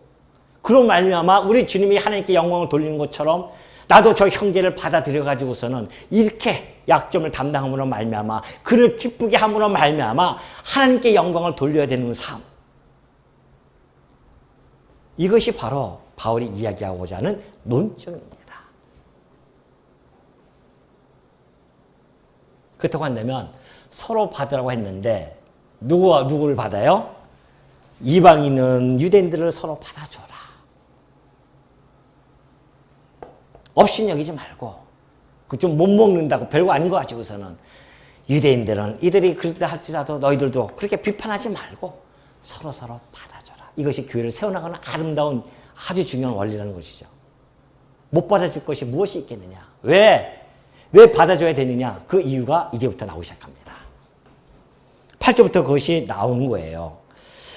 그런 말미암아 우리 주님이 하나님께 영광을 돌리는 것처럼 나도 저 형제를 받아들여 가지고서는 이렇게 약점을 담당함으로 말미암아 그를 기쁘게 함으로 말미암아 하나님께 영광을 돌려야 되는 삶. 이것이 바로 바울이 이야기하고자 하는 논점입니다. 그렇다고 한다면 서로 받으라고 했는데 누구를 받아요? 이방인은 유대인들을 서로 받아줘라. 업신여기지 말고 그 좀 못 먹는다고 별거 아닌 거 가지고서는 유대인들은 이들이 그렇다 할지라도 너희들도 그렇게 비판하지 말고 서로 받아줘라. 이것이 교회를 세워나가는 아름다운 아주 중요한 원리라는 것이죠. 못 받아줄 것이 무엇이 있겠느냐? 왜 받아줘야 되느냐? 그 이유가 이제부터 나오기 시작합니다. 8절부터 그것이 나오는 거예요.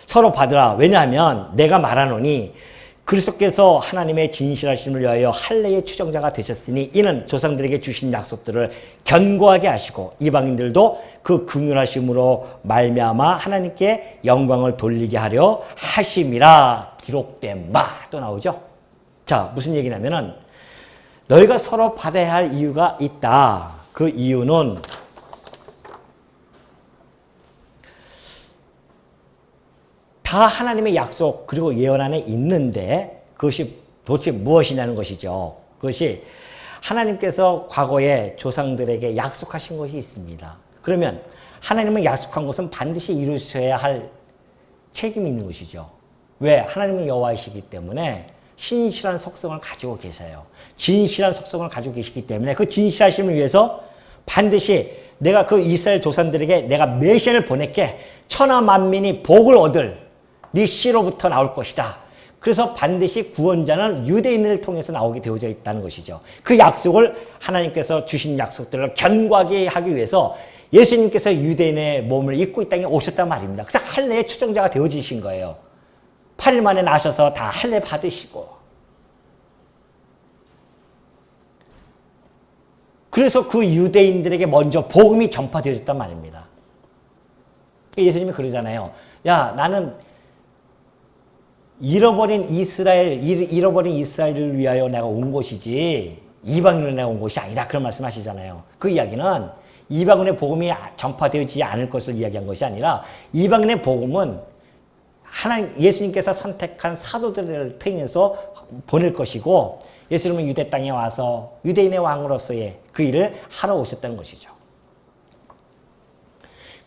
서로 받으라. 왜냐하면 내가 말하노니 그리스도께서 하나님의 진실하심을 위하여 할례의 추정자가 되셨으니 이는 조상들에게 주신 약속들을 견고하게 하시고 이방인들도 그 긍휼하심으로 말미암아 하나님께 영광을 돌리게 하려 하심이라 기록된 바. 또 나오죠. 자, 무슨 얘기냐면은 너희가 서로 받아야 할 이유가 있다. 그 이유는 다 하나님의 약속 그리고 예언 안에 있는데 그것이 도대체 무엇이냐는 것이죠. 그것이 하나님께서 과거에 조상들에게 약속하신 것이 있습니다. 그러면 하나님은 약속한 것은 반드시 이루셔야 할 책임이 있는 것이죠. 왜? 하나님은 여호와이시기 때문에 신실한 속성을 가지고 계세요. 진실한 속성을 가지고 계시기 때문에 그 진실하심을 위해서 반드시 내가 그 이스라엘 조상들에게 내가 메시아를 보낼게 천하 만민이 복을 얻을 네 씨로부터 나올 것이다. 그래서 반드시 구원자는 유대인을 통해서 나오게 되어져 있다는 것이죠. 그 약속을 하나님께서 주신 약속들을 견고하게 하기 위해서 예수님께서 유대인의 몸을 입고 이 땅에 오셨단 말입니다. 그래서 할례의 추정자가 되어지신 거예요. 8일 만에 나셔서 다 할례 받으시고 그래서 그 유대인들에게 먼저 복음이 전파되었단 말입니다. 예수님이 그러잖아요. 야, 나는 잃어버린 이스라엘을 위하여 내가 온 것이지 이방인을 내가 온 것이 아니다. 그런 말씀하시잖아요. 그 이야기는 이방인의 복음이 전파되지 않을 것을 이야기한 것이 아니라 이방인의 복음은 하나님 예수님께서 선택한 사도들을 통해서 보낼 것이고 예수님은 유대 땅에 와서 유대인의 왕으로서의 그 일을 하러 오셨다는 것이죠.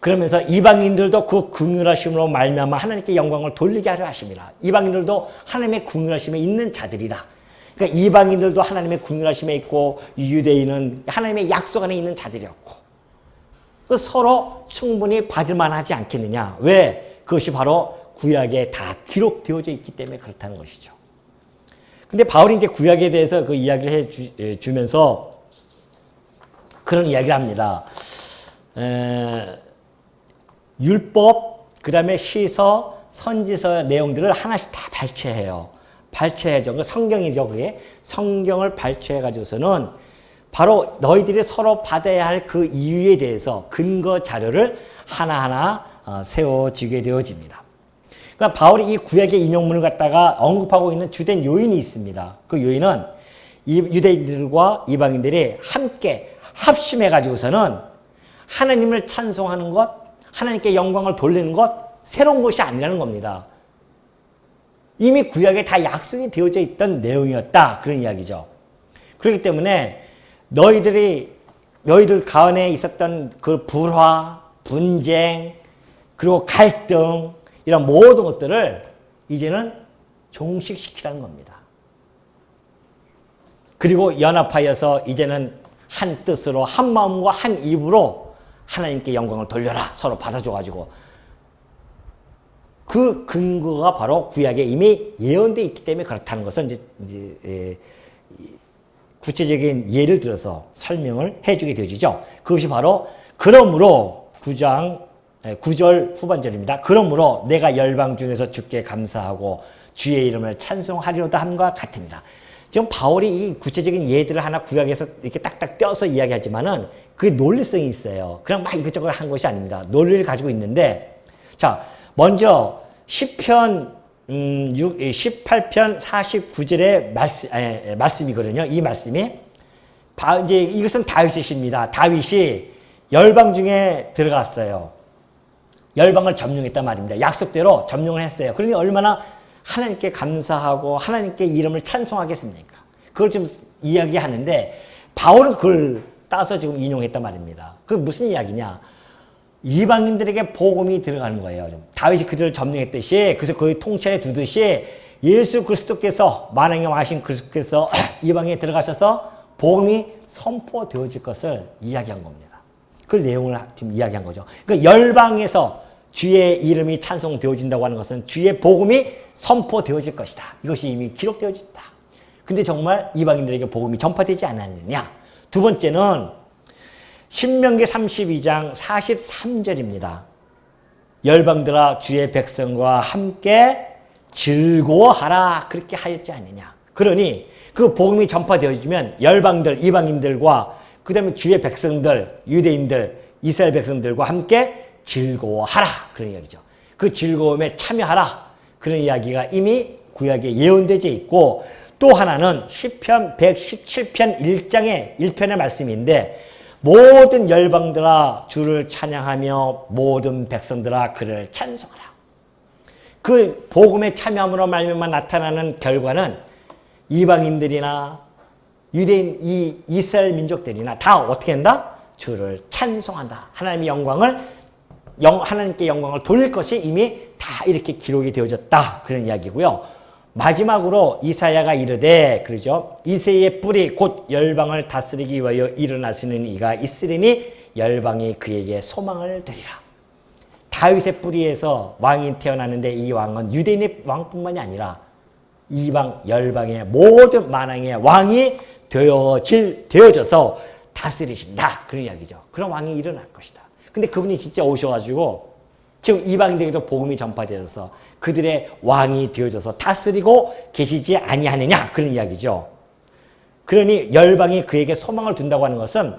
그러면서 이방인들도 그 긍휼하심으로 말미암아 하나님께 영광을 돌리게 하려 하심이라. 이방인들도 하나님의 긍휼하심에 있는 자들이다. 그러니까 이방인들도 하나님의 긍휼하심에 있고 유대인은 하나님의 약속 안에 있는 자들이었고 그 서로 충분히 받을 만하지 않겠느냐. 왜? 그것이 바로 구약에 다 기록되어져 있기 때문에 그렇다는 것이죠. 근데 바울이 이제 구약에 대해서 그 이야기를 해 주면서 그런 이야기를 합니다. 율법, 그 다음에 시서, 선지서 내용들을 하나씩 다 발췌해요. 발췌해줘. 성경이죠, 그게. 성경을 발췌해가지고서는 바로 너희들이 서로 받아야 할 그 이유에 대해서 근거 자료를 하나하나 세워지게 되어집니다. 그러니까 바울이 이 구약의 인용문을 갖다가 언급하고 있는 주된 요인이 있습니다. 그 요인은 유대인들과 이방인들이 함께 합심해가지고서는 하나님을 찬송하는 것, 하나님께 영광을 돌리는 것, 새로운 것이 아니라는 겁니다. 이미 구약에 다 약속이 되어져 있던 내용이었다. 그런 이야기죠. 그렇기 때문에 너희들 가운데 있었던 그 불화, 분쟁, 그리고 갈등, 이런 모든 것들을 이제는 종식시키라는 겁니다. 그리고 연합하여서 이제는 한 뜻으로, 한 마음과 한 입으로 하나님께 영광을 돌려라. 서로 받아줘가지고. 그 근거가 바로 구약에 이미 예언되어 있기 때문에 그렇다는 것을 이제 구체적인 예를 들어서 설명을 해주게 되어지죠. 그것이 바로 그러므로 9절 후반절입니다. 그러므로 내가 열방 중에서 주께 감사하고 주의 이름을 찬송하리로다 함과 같으니라. 지금 바울이 이 구체적인 예들을 하나 구약에서 이렇게 딱딱 떼어서 이야기하지만은 그게 논리성이 있어요. 그냥 막 이것저것 한 것이 아닙니다. 논리를 가지고 있는데, 자, 먼저 시편 18편 49절의 말씀이거든요. 이 말씀이 이제 이것은 다윗의 시입니다. 다윗이 열방 중에 들어갔어요. 열방을 점령했단 말입니다. 약속대로 점령을 했어요. 그러니 얼마나 하나님께 감사하고 하나님께 이름을 찬송하겠습니까? 그걸 지금 이야기하는데 바울은 그걸 따서 지금 인용했단 말입니다. 그게 무슨 이야기냐? 이방인들에게 복음이 들어가는 거예요. 다윗이 그들을 점령했듯이, 그래서 거의 통치에 두듯이 예수 그리스도께서, 만왕의 왕이신 그리스도께서 이방에 들어가셔서 복음이 선포되어질 것을 이야기한 겁니다. 그 내용을 지금 이야기한 거죠. 그러니까 열방에서 주의 이름이 찬송되어진다고 하는 것은 주의 복음이 선포되어질 것이다. 이것이 이미 기록되어졌다. 근데 정말 이방인들에게 복음이 전파되지 않았느냐? 두 번째는 신명기 32장 43절입니다. 열방들아 주의 백성과 함께 즐거워하라 그렇게 하였지 않느냐. 그러니 그 복음이 전파되어지면 열방들, 이방인들과 그 다음에 주의 백성들, 유대인들, 이스라엘 백성들과 함께 즐거워하라 그런 이야기죠. 그 즐거움에 참여하라 그런 이야기가 이미 구약에 예언되어 있고, 또 하나는 시편 117편 1장의 1편의 말씀인데, 모든 열방들아 주를 찬양하며 모든 백성들아 그를 찬송하라. 그 복음에 참여함으로 말미암아 나타나는 결과는 이방인들이나 유대인, 이 이스라엘 민족들이나 다 어떻게 한다? 주를 찬송한다. 하나님의 하나님께 영광을 돌릴 것이 이미 다 이렇게 기록이 되어졌다. 그런 이야기고요. 마지막으로 이사야가 이르되, 그러죠. 이새의 뿔이 곧 열방을 다스리기 위하여 일어나시는 이가 있으리니 열방이 그에게 소망을 드리라. 다윗의 뿌리에서 왕이 태어나는데 이 왕은 유대인의 왕뿐만이 아니라 이방 열방의 모든 만왕의 왕이 되어져서 다스리신다. 그런 이야기죠. 그런 왕이 일어날 것이다. 근데 그분이 진짜 오셔가지고 지금 이방인들에게도 복음이 전파되어서 그들의 왕이 되어져서 다스리고 계시지 아니하느냐 그런 이야기죠. 그러니 열방이 그에게 소망을 둔다고 하는 것은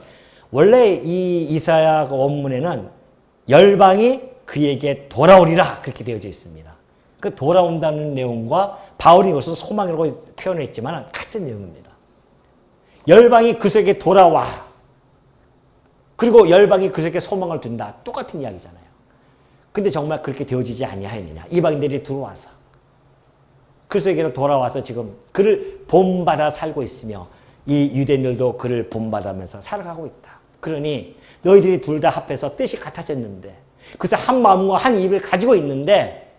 원래 이 이사야 원문에는 열방이 그에게 돌아오리라 그렇게 되어져 있습니다. 그 돌아온다는 내용과 바울이 여기서 소망이라고 표현했지만 같은 내용입니다. 열방이 그에게 돌아와. 그리고 열방이 그에게 소망을 둔다. 똑같은 이야기잖아요. 근데 정말 그렇게 되어지지 아니하였느냐. 이방인들이 들어와서 그리스도에게로 돌아와서 지금 그를 본받아 살고 있으며 이 유대인들도 그를 본받으면서 살아가고 있다. 그러니 너희들이 둘 다 합해서 뜻이 같아졌는데, 그래서 한 마음과 한 입을 가지고 있는데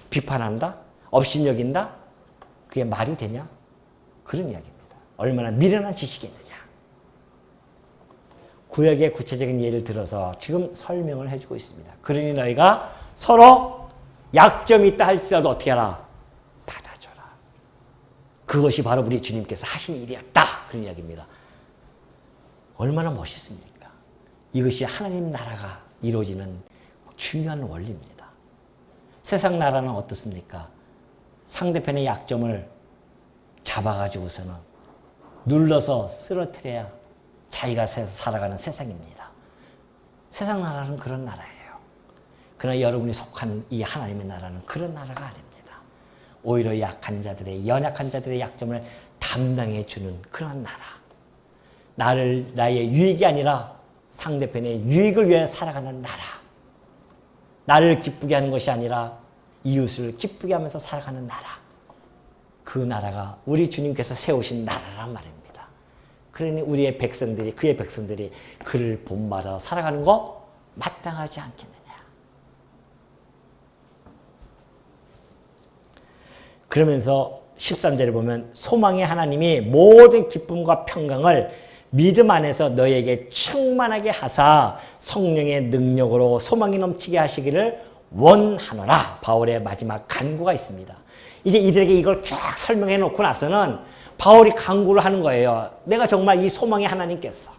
비판한다? 업신여긴다? 그게 말이 되냐? 그런 이야기입니다. 얼마나 미련한 지식이겠느냐. 구약의 구체적인 예를 들어서 지금 설명을 해주고 있습니다. 그러니 너희가 서로 약점이 있다 할지라도 어떻게 하라? 받아줘라. 그것이 바로 우리 주님께서 하신 일이었다. 그런 이야기입니다. 얼마나 멋있습니까? 이것이 하나님 나라가 이루어지는 중요한 원리입니다. 세상 나라는 어떻습니까? 상대편의 약점을 잡아가지고서는 눌러서 쓰러뜨려야 자기가 살아가는 세상입니다. 세상 나라는 그런 나라예요. 그러나 여러분이 속한 이 하나님의 나라는 그런 나라가 아닙니다. 오히려 약한 자들의, 연약한 자들의 약점을 담당해 주는 그런 나라. 나의 유익이 아니라 상대편의 유익을 위해 살아가는 나라. 나를 기쁘게 하는 것이 아니라 이웃을 기쁘게 하면서 살아가는 나라. 그 나라가 우리 주님께서 세우신 나라란 말입니다. 그러니 우리의 백성들이, 그의 백성들이 그를 본받아 살아가는 거 마땅하지 않겠느냐. 그러면서 13절에 보면 소망의 하나님이 모든 기쁨과 평강을 믿음 안에서 너희에게 충만하게 하사 성령의 능력으로 소망이 넘치게 하시기를 원하노라. 바울의 마지막 간구가 있습니다. 이제 이들에게 이걸 쫙 설명해 놓고 나서는 바울이 간구를 하는 거예요. 내가 정말 이 소망의 하나님께서,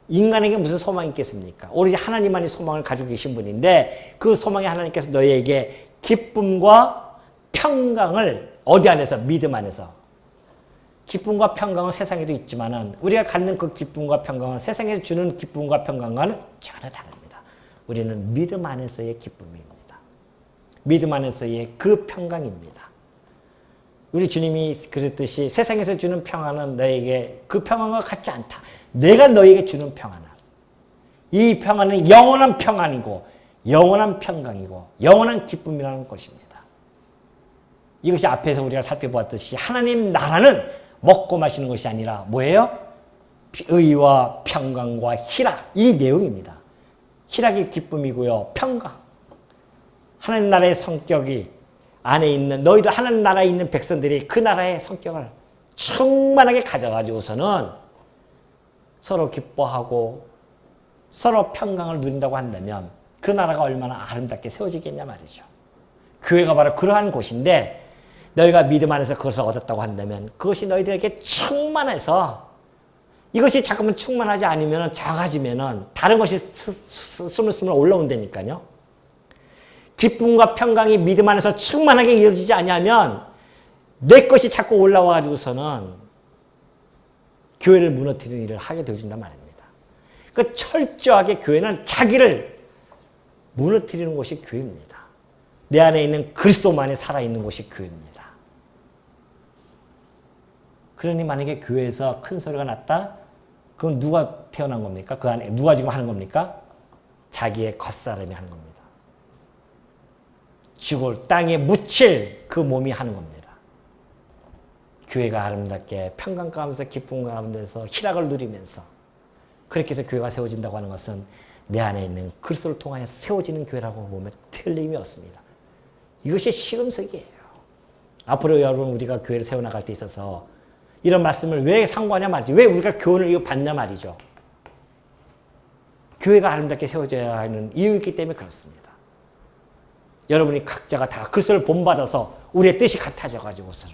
인간에게 무슨 소망이 있겠습니까? 오로지 하나님만이 소망을 가지고 계신 분인데 그 소망의 하나님께서 너희에게 기쁨과 평강을 어디 안에서? 믿음 안에서. 기쁨과 평강은 세상에도 있지만은 우리가 갖는 그 기쁨과 평강은 세상에서 주는 기쁨과 평강과는 전혀 다릅니다. 우리는 믿음 안에서의 기쁨입니다. 믿음 안에서의 그 평강입니다. 우리 주님이 그랬듯이 세상에서 주는 평안은 너에게 그 평안과 같지 않다. 내가 너에게 주는 평안은, 이 평안은 영원한 평안이고 영원한 평강이고 영원한 기쁨이라는 것입니다. 이것이 앞에서 우리가 살펴보았듯이 하나님 나라는 먹고 마시는 것이 아니라 뭐예요? 의와 평강과 희락, 이 내용입니다. 희락이 기쁨이고요, 평강. 하나님 나라의 성격이 안에 있는, 너희들 하나님 나라에 있는 백성들이 그 나라의 성격을 충만하게 가져가지고서는 서로 기뻐하고 서로 평강을 누린다고 한다면 그 나라가 얼마나 아름답게 세워지겠냐 말이죠. 교회가 바로 그러한 곳인데 너희가 믿음 안에서 그것을 얻었다고 한다면 그것이 너희들에게 충만해서, 이것이 잠깐만 충만하지 않으면 작아지면 다른 것이 스물스물 올라온다니까요. 기쁨과 평강이 믿음 안에서 충만하게 이루어지지 않으면 내 것이 자꾸 올라와 가지고서는 교회를 무너뜨리는 일을 하게 되어진단 말입니다. 그 철저하게 교회는 자기를 무너뜨리는 곳이 교회입니다. 내 안에 있는 그리스도만이 살아있는 곳이 교회입니다. 그러니 만약에 교회에서 큰 소리가 났다? 그건 누가 태어난 겁니까? 그 안에 누가 지금 하는 겁니까? 자기의 겉사람이 하는 겁니다. 죽을 땅에 묻힐 그 몸이 하는 겁니다. 교회가 아름답게 평강 가운데서 기쁨 가운데서 희락을 누리면서 그렇게 해서 교회가 세워진다고 하는 것은 내 안에 있는 그리스도를 통하여서 세워지는 교회라고 보면 틀림이 없습니다. 이것이 시금석이에요. 앞으로 여러분 우리가 교회를 세워나갈 때 있어서 이런 말씀을 왜 상고하냐 말이죠. 왜 우리가 교훈을 이거 받냐 말이죠. 교회가 아름답게 세워져야 하는 이유가 있기 때문에 그렇습니다. 여러분이 각자가 다 그리스도를 본받아서 우리의 뜻이 같아져가지고서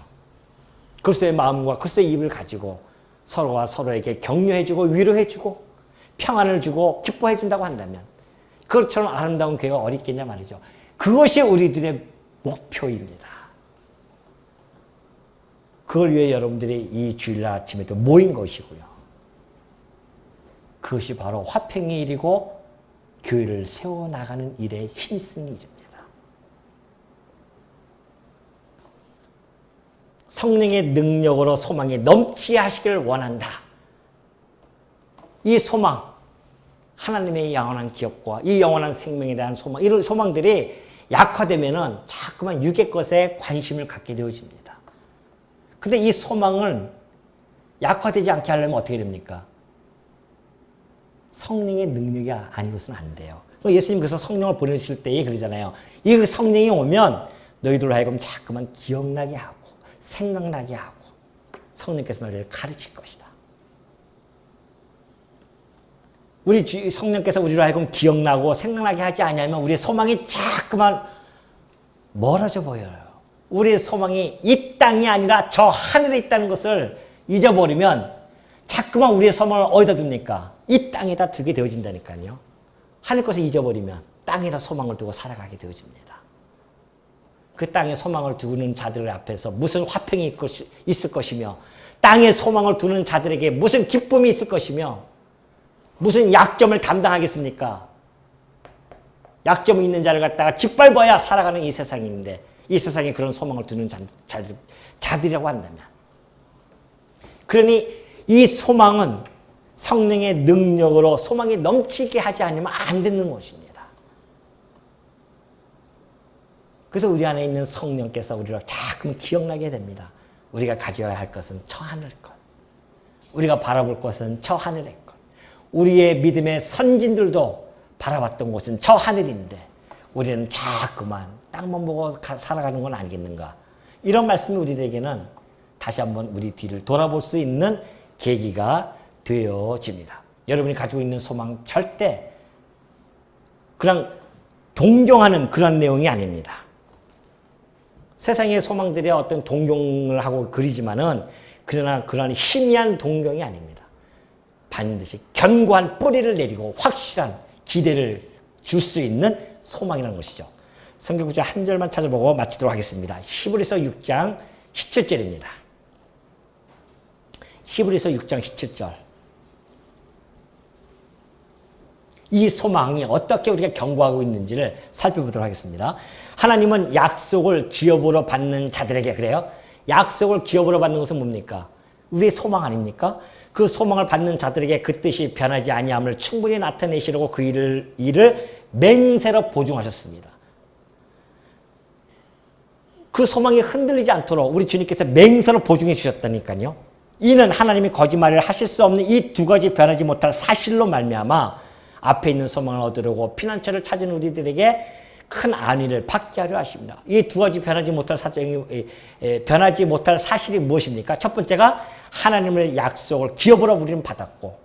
그리스도의 마음과 그리스도의 입을 가지고 서로가 서로에게 격려해주고 위로해주고 평안을 주고 기뻐해준다고 한다면 그것처럼 아름다운 교회가 어디 있겠냐 말이죠. 그것이 우리들의 목표입니다. 그걸 위해 여러분들이 이 주일날 아침에도 모인 것이고요. 그것이 바로 화평의 일이고 교회를 세워나가는 일에 힘쓰는 일입니다. 성령의 능력으로 소망이 넘치게 하시기를 원한다. 이 소망, 하나님의 영원한 기업과 이 영원한 생명에 대한 소망, 이런 소망들이 약화되면은 자꾸만 육의 것에 관심을 갖게 되어집니다. 근데 이 소망은 약화되지 않게 하려면 어떻게 됩니까? 성령의 능력이 아니고서는 안 돼요. 예수님 그래서 성령을 보내실 때에 그러잖아요. 이 성령이 오면 너희들로 하여금 자꾸만 기억나게 하고 생각나게 하고 성령께서 너희를 가르칠 것이다. 우리 성령께서 우리로 하여금 기억나고 생각나게 하지 않으면 우리의 소망이 자꾸만 멀어져 보여요. 우리의 소망이 이 땅이 아니라 저 하늘에 있다는 것을 잊어버리면 자꾸만 우리의 소망을 어디다 둡니까? 이 땅에다 두게 되어진다니까요. 하늘 것을 잊어버리면 땅에다 소망을 두고 살아가게 되어집니다. 그 땅에 소망을 두는 자들 앞에서 무슨 화평이 있을 것이며 땅에 소망을 두는 자들에게 무슨 기쁨이 있을 것이며 무슨 약점을 감당하겠습니까? 약점이 있는 자를 갖다가 짓밟아야 살아가는 이 세상인데 이 세상에 그런 소망을 두는 자들이라고 한다면 그러니 이 소망은 성령의 능력으로 소망이 넘치게 하지 않으면 안 되는 것입니다. 그래서 우리 안에 있는 성령께서 우리를 자꾸 기억나게 됩니다. 우리가 가져야 할 것은 저 하늘의 것. 우리가 바라볼 것은 저 하늘의 것. 우리의 믿음의 선진들도 바라봤던 곳은 저 하늘인데 우리는 자꾸만 땅만 보고 살아가는 건 아니겠는가. 이런 말씀이 우리에게는 다시 한번 우리 뒤를 돌아볼 수 있는 계기가 되어집니다. 여러분이 가지고 있는 소망 절대 그냥 동경하는 그런 내용이 아닙니다. 세상의 소망들이 어떤 동경을 하고 그리지만은 그러나 그런 희미한 동경이 아닙니다. 반드시 견고한 뿌리를 내리고 확실한 기대를 줄 수 있는 소망이라는 것이죠. 성경 구절 한 절만 찾아보고 마치도록 하겠습니다. 히브리서 6장 17절입니다. 히브리서 6장 17절. 이 소망이 어떻게 우리가 경고하고 있는지를 살펴보도록 하겠습니다. 하나님은 약속을 기업으로 받는 자들에게 그래요. 약속을 기업으로 받는 것은 뭡니까? 우리의 소망 아닙니까? 그 소망을 받는 자들에게 그 뜻이 변하지 아니함을 충분히 나타내시려고 그 일을 맹세로 보증하셨습니다. 그 소망이 흔들리지 않도록 우리 주님께서 맹세로 보증해 주셨다니까요. 이는 하나님이 거짓말을 하실 수 없는 이 두 가지 변하지 못할 사실로 말미암아 앞에 있는 소망을 얻으려고 피난처를 찾은 우리들에게 큰 안위를 받게 하려 하십니다. 이 두 가지 변하지 못할 사실이 무엇입니까? 첫 번째가 하나님의 약속을 기업으로 우리는 받았고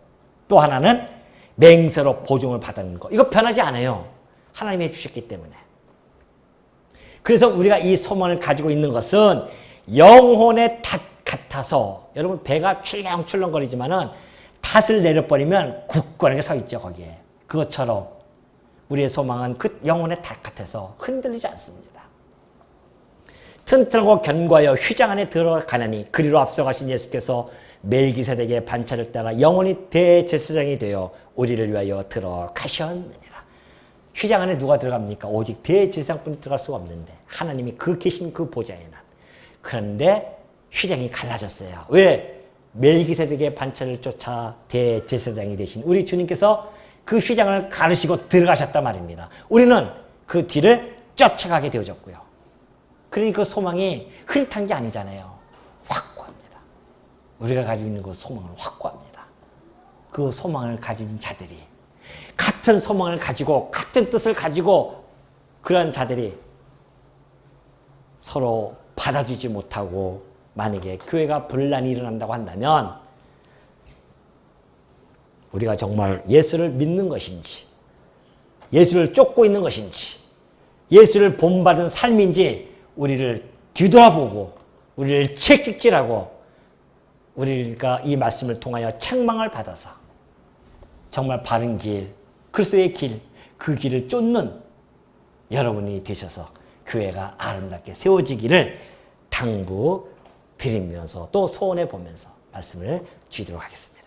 또 하나는 맹세로 보증을 받는 거. 이거 변하지 않아요. 하나님이 해주셨기 때문에. 그래서 우리가 이 소망을 가지고 있는 것은 영혼의 닷 같아서 여러분 배가 출렁출렁거리지만은 닷을 내려버리면 굳건하게 서 있죠 거기에. 그것처럼 우리의 소망은 그 영혼의 닷 같아서 흔들리지 않습니다. 튼튼하고 견고하여 휘장 안에 들어가나니 그리로 앞서가신 예수께서 멜기세덱의 반차를 따라 영원히 대제사장이 되어 우리를 위하여 들어가셨느니라. 휘장 안에 누가 들어갑니까? 오직 대제사장뿐이 들어갈 수가 없는데 하나님이 그 계신 그 보좌에는. 그런데 휘장이 갈라졌어요. 왜? 멜기세덱의 반차를 쫓아 대제사장이 되신 우리 주님께서 그 휘장을 가르시고 들어가셨단 말입니다. 우리는 그 뒤를 쫓아가게 되어졌고요. 그러니 그 소망이 흐릿한 게 아니잖아요. 확고합니다. 우리가 가지고 있는 그 소망을 확고합니다. 그 소망을 가진 자들이 같은 소망을 가지고 같은 뜻을 가지고 그런 자들이 서로 받아주지 못하고 만약에 교회가 분란이 일어난다고 한다면 우리가 정말 예수를 믿는 것인지 예수를 쫓고 있는 것인지 예수를 본받은 삶인지 우리를 뒤돌아보고 우리를 채찍질하고 우리가 이 말씀을 통하여 책망을 받아서 정말 바른 길, 그리스도의 길, 그 길을 쫓는 여러분이 되셔서 교회가 아름답게 세워지기를 당부드리면서 또 소원해 보면서 말씀을 드리도록 하겠습니다.